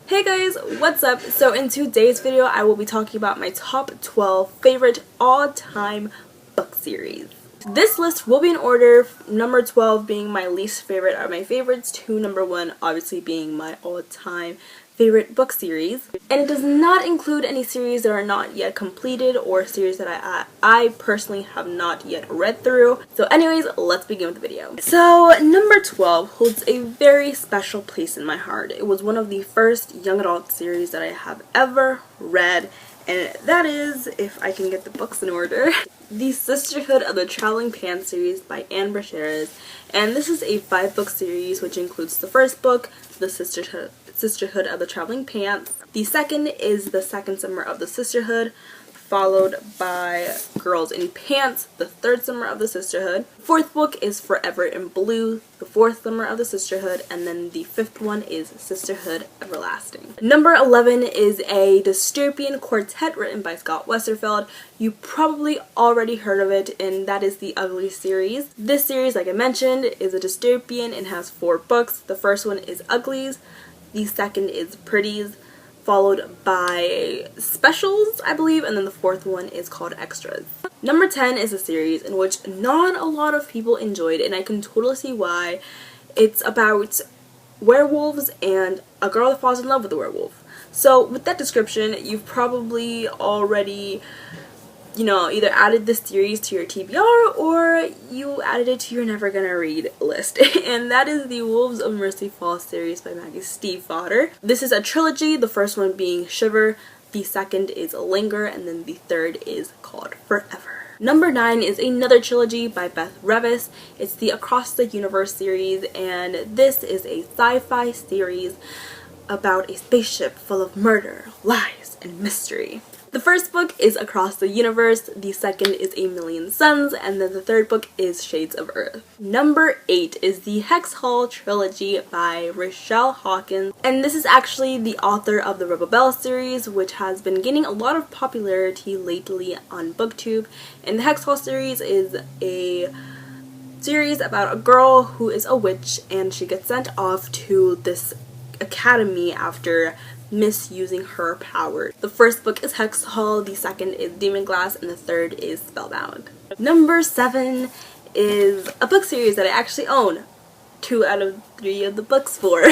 Hey guys, what's up? So in today's video I will be talking about my top 12 favorite all-time book series. This list will be in order, number 12 being my least favorite of my favorites to number 1 obviously being my all-time favorite book series. And it does not include any series that are not yet completed or series that I personally have not yet read through. So anyways, let's begin with the video. So number 12 holds a very special place in my heart. It was one of the first young adult series that I have ever read, and that is, if I can get the books in order, The Sisterhood of the Traveling Pants series by Anne Brashares. And this is a 5-book series which includes the first book, The Sisterhood of the Traveling Pants. The second is The Second Summer of the Sisterhood, followed by Girls in Pants, The Third Summer of the Sisterhood. The fourth book is Forever in Blue, The Fourth Summer of the Sisterhood, and then the fifth one is Sisterhood Everlasting. Number 11 is a dystopian quartet written by Scott Westerfeld. You probably already heard of it, and that is the Ugly series. This series, like I mentioned, is a dystopian and has 4 books. The first one is Uglies, the second is Pretties, followed by Specials, I believe, and then the fourth one is called Extras. Number 10 is a series in which not a lot of people enjoyed, and I can totally see why. It's about werewolves and a girl that falls in love with a werewolf. So with that description, you've probably already, either added this series to your TBR or you added it to your never gonna read list. And that is the Wolves of Mercy Falls series by Maggie Stiefvater. This is a trilogy, the first one being Shiver, the second is Linger, and then the third is called Forever. Number 9 is another trilogy by Beth Revis. It's the Across the Universe series, and this is a sci-fi series about a spaceship full of murder, lies, and mystery. The first book is Across the Universe, the second is A Million Suns, and then the third book is Shades of Earth. Number 8 is the Hex Hall trilogy by Rochelle Hawkins, and this is actually the author of the Rebel Belle series, which has been gaining a lot of popularity lately on BookTube. And the Hex Hall series is a series about a girl who is a witch, and she gets sent off to this academy after misusing her power. The first book is Hex Hall, the second is Demon Glass, and the third is Spellbound. Number 7 is a book series that I actually own 2 out of 3 of the books for,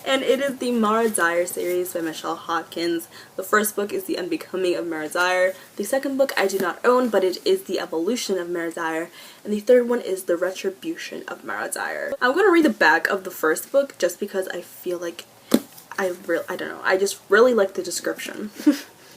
and it is the Mara Dyer series by Michelle Hawkins. The first book is The Unbecoming of Mara Dyer. The second book I do not own, but it is The Evolution of Mara Dyer, and the third one is The Retribution of Mara Dyer. I'm going to read the back of the first book just because I feel like I don't know, I just really like the description.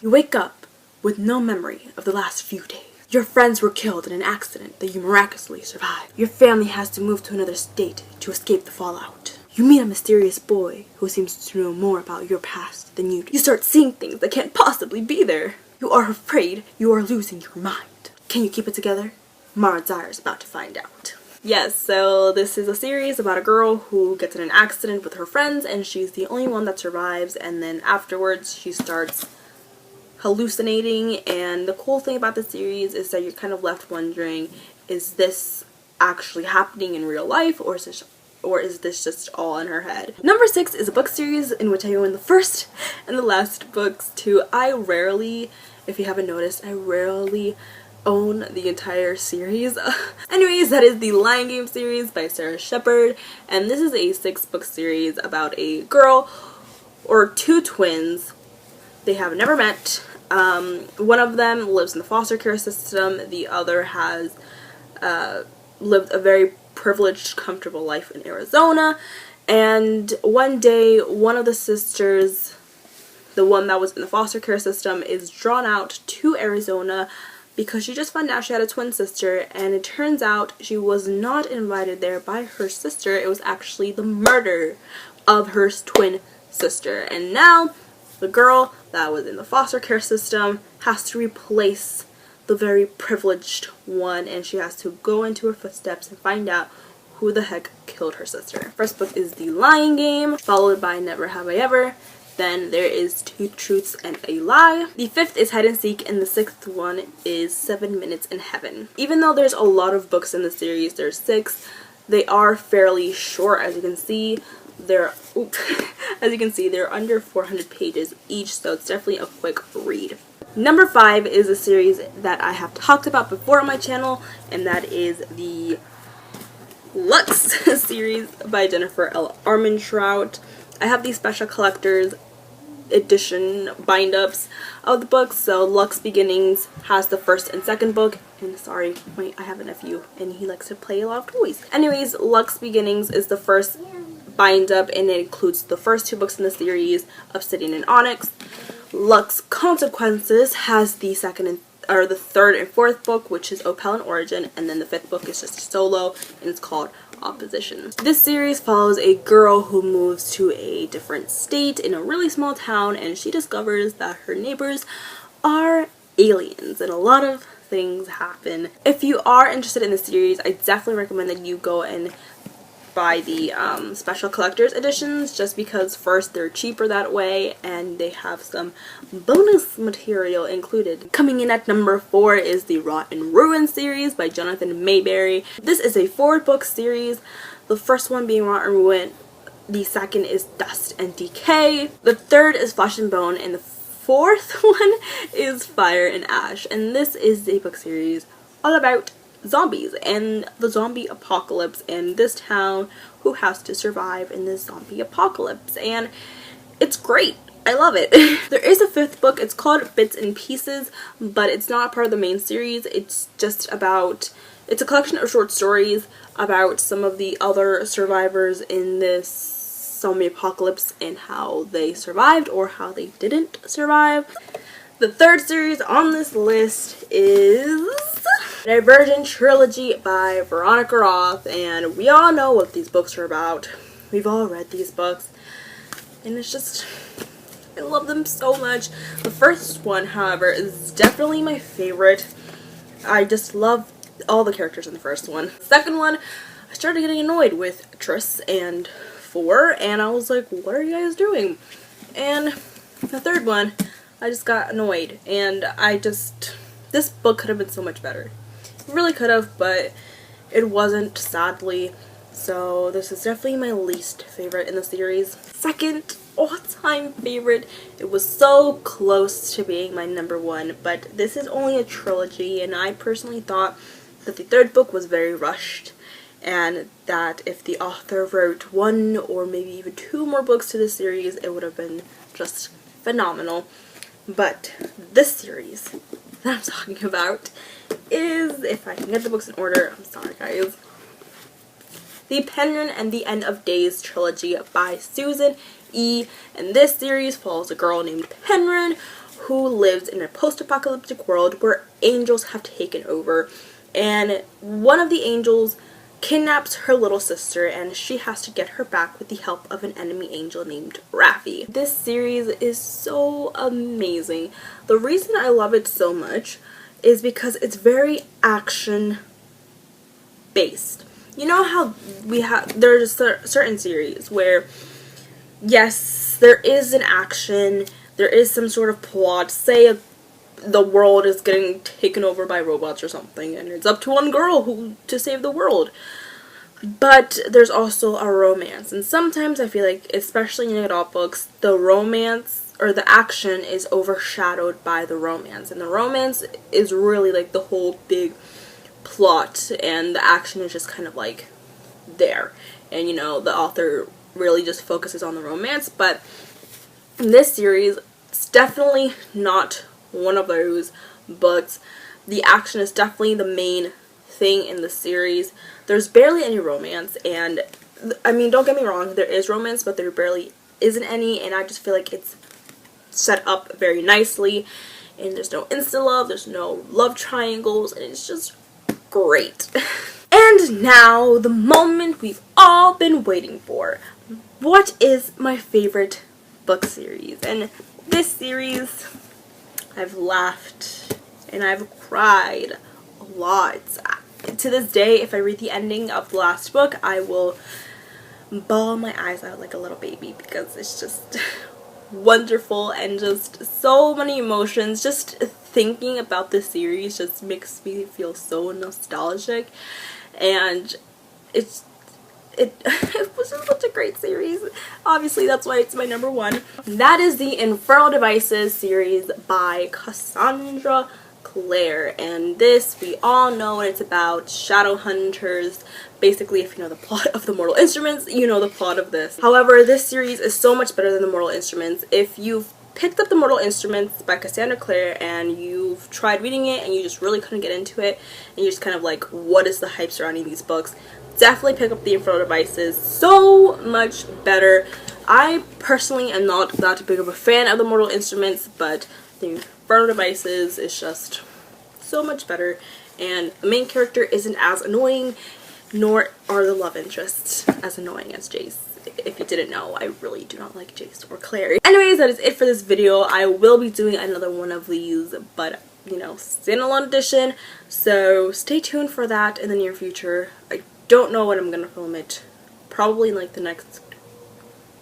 You wake up with no memory of the last few days. Your friends were killed in an accident that you miraculously survived. Your family has to move to another state to escape the fallout. You meet a mysterious boy who seems to know more about your past than you do. You start seeing things that can't possibly be there. You are afraid you are losing your mind. Can you keep it together? Mara Dyer is about to find out. Yes, so this is a series about a girl who gets in an accident with her friends, and she's the only one that survives, and then afterwards she starts hallucinating. And the cool thing about the series is that you're kind of left wondering, is this actually happening in real life, or is this just all in her head? Number 6 is a book series in which I own the first and the last books too. I rarely, if you haven't noticed, I rarely own the entire series. Anyways, that is the Lion Game series by Sarah Shepard, and this is a 6-book series about a girl or 2 twins. They have never met. One of them lives in the foster care system, the other has lived a very privileged, comfortable life in Arizona, and one day one of the sisters, the one that was in the foster care system, is drawn out to Arizona because she just found out she had a twin sister, and it turns out she was not invited there by her sister. It was actually the murder of her twin sister, and now the girl that was in the foster care system has to replace the very privileged one, and she has to go into her footsteps and find out who the heck killed her sister. First book is The Lion Game, followed by Never Have I Ever. Then there is Two Truths and a Lie. The 5th is Hide and Seek, and the 6th one is 7 Minutes in Heaven. Even though there's a lot of books in the series, there's 6, they are fairly short, as you can see. They're, as you can see, they're under 400 pages each, so it's definitely a quick read. Number 5 is a series that I have talked about before on my channel, and that is the Lux series by Jennifer L. Armentrout. I have these special collector's edition bind-ups of the books. So Lux Beginnings has the first and second book, and sorry, wait, I have a nephew and he likes to play a lot of toys. Anyways, Lux Beginnings is the first bind-up, and it includes the first 2 books in the series, Obsidian and Onyx. Lux Consequences has the the third and fourth book, which is Opal and Origin, and then the 5th book is just a solo, and it's called Opposition. This series follows a girl who moves to a different state in a really small town, and she discovers that her neighbors are aliens, and a lot of things happen. If you are interested in the series, I definitely recommend that you go and buy the special collector's editions, just because first they're cheaper that way and they have some bonus material included. Coming in at number 4 is the Rot and Ruin series by Jonathan Mayberry. This is a 4-book series, the first one being Rot and Ruin, the second is Dust and Decay, the third is Flesh and Bone, and the 4th one is Fire and Ash. And this is a book series all about zombies and the zombie apocalypse and this town who has to survive in this zombie apocalypse, and it's great. I love it. There is a 5th book. It's called Bits and Pieces, but it's not part of the main series. It's just about, it's a collection of short stories about some of the other survivors in this zombie apocalypse and how they survived or how they didn't survive. The 3rd series on this list is Divergent Trilogy by Veronica Roth, and we all know what these books are about. We've all read these books, and it's just, I love them so much. The first one, however, is definitely my favorite. I just love all the characters in the first one. The second one, I started getting annoyed with Triss and 4, and I was like, what are you guys doing? And the third one, I just got annoyed, and this book could have been so much better. It really could have, but it wasn't, sadly. So this is definitely my least favorite in the series. Second all-time favorite. It was so close to being my number 1, but this is only a trilogy, and I personally thought that the 3rd book was very rushed, and that if the author wrote 1 or maybe even 2 more books to the series, it would have been just phenomenal. But this series that I'm talking about is, if I can get the books in order, I'm sorry guys, The Penguin and the End of Days trilogy by Susan E. And this series follows a girl named Penguin who lives in a post-apocalyptic world where angels have taken over, and one of the angels kidnaps her little sister, and she has to get her back with the help of an enemy angel named Raffi. This series is so amazing. The reason I love it so much is because it's very action based. You know how there's certain series where, yes, there is an action, there is some sort of plot, say the world is getting taken over by robots or something, and it's up to one girl to save the world. But there's also a romance, and sometimes I feel like, especially in adult books, the romance or the action is overshadowed by the romance, and the romance is really like the whole big plot, and the action is just kind of like there, and you know, the author really just focuses on the romance. But in this series, it's definitely not one of those books. The action is definitely the main thing in the series. There's barely any romance, and I mean, don't get me wrong, there is romance, but there barely isn't any, and I just feel like it's set up very nicely, and there's no insta-love, there's no love triangles, and it's just great. And now, the moment we've all been waiting for. What is my favorite book series? And this series, I've laughed and I've cried a lot. To this day, if I read the ending of the last book, I will bawl my eyes out like a little baby, because it's just wonderful and just so many emotions. Just thinking about this series just makes me feel so nostalgic, and it's it was just such a great series. Obviously, that's why it's my number one. That is the Infernal Devices series by Cassandra Clare, and this, we all know what it's about. Shadow hunters. Basically, if you know the plot of the Mortal Instruments, you know the plot of this. However, this series is so much better than the Mortal Instruments. If you've picked up the Mortal Instruments by Cassandra Clare and you've tried reading it and you just really couldn't get into it and you're just kind of like, what is the hype surrounding these books, definitely pick up the Infernal Devices. So much better. I personally am not that big of a fan of the Mortal Instruments, but the Infernal Devices is just so much better, and the main character isn't as annoying, nor are the love interests as annoying as Jace. If you didn't know, I really do not like Jace or Claire. Anyways, that is it for this video. I will be doing another one of these, but you know, standalone edition, so stay tuned for that in the near future. I don't know when I'm gonna film it. Probably in like the next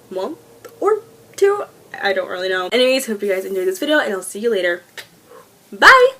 month or two. I don't really know. Anyways, hope you guys enjoyed this video, and I'll see you later. Bye!